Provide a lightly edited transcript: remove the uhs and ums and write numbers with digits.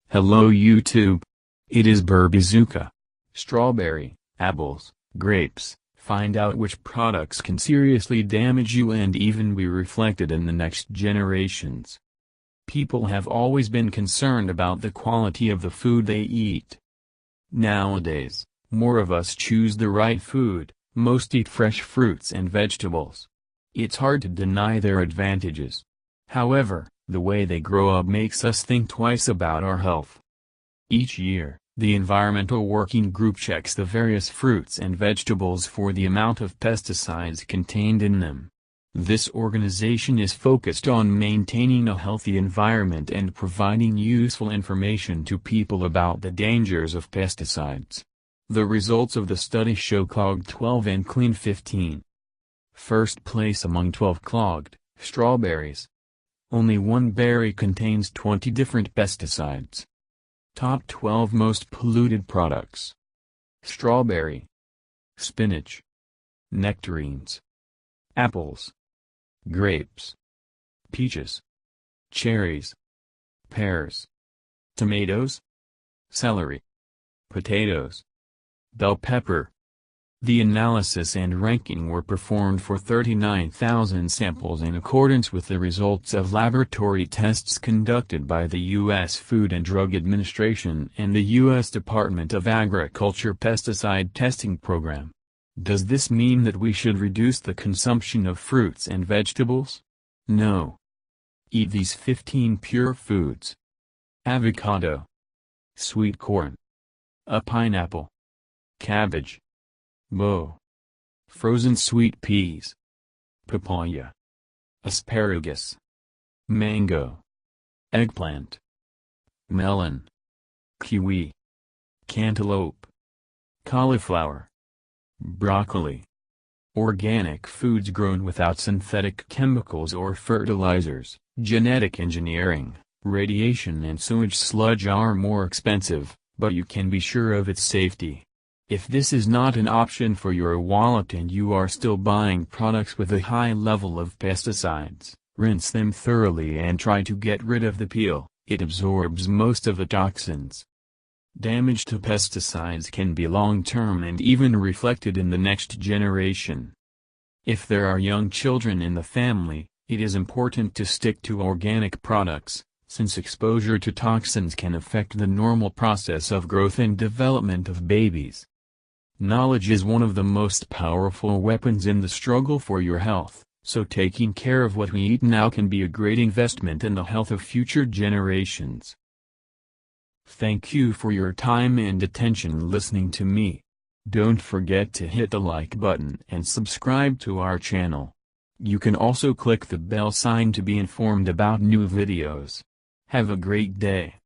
Hello YouTube. It is Berbizooka. Strawberry, apples, grapes. Find out which products can seriously damage you and even be reflected in the next generations. People have always been concerned about the quality of the food they eat. Nowadays, more of us choose the right food. Most eat fresh fruits and vegetables. It's hard to deny their advantages. However, the way they grow up makes us think twice about our health. Each year, the Environmental Working Group checks the various fruits and vegetables for the amount of pesticides contained in them. This organization is focused on maintaining a healthy environment and providing useful information to people about the dangers of pesticides. The results of the study show clogged 12 and clean 15. First place among 12 clogged, strawberries. Only one berry contains 20 different pesticides. Top 12 most polluted products. Strawberry, spinach, nectarines, apples, grapes, peaches, cherries, pears, tomatoes, celery, potatoes, bell pepper. The analysis and ranking were performed for 39,000 samples in accordance with the results of laboratory tests conducted by the U.S. Food and Drug Administration and the U.S. Department of Agriculture Pesticide Testing Program. Does this mean that we should reduce the consumption of fruits and vegetables? No. Eat these 15 pure foods. Avocado, sweet corn, a pineapple, cabbage, frozen sweet peas, papaya, asparagus, mango, eggplant, melon, kiwi, cantaloupe, cauliflower, broccoli. Organic foods grown without synthetic chemicals or fertilizers, genetic engineering, radiation and sewage sludge are more expensive, but you can be sure of its safety. If this is not an option for your wallet and you are still buying products with a high level of pesticides, rinse them thoroughly and try to get rid of the peel. It absorbs most of the toxins. Damage to pesticides can be long-term and even reflected in the next generation. If there are young children in the family, it is important to stick to organic products, since exposure to toxins can affect the normal process of growth and development of babies. Knowledge is one of the most powerful weapons in the struggle for your health, so taking care of what we eat now can be a great investment in the health of future generations. Thank you for your time and attention listening to me. Don't forget to hit the like button and subscribe to our channel. You can also click the bell sign to be informed about new videos. Have a great day.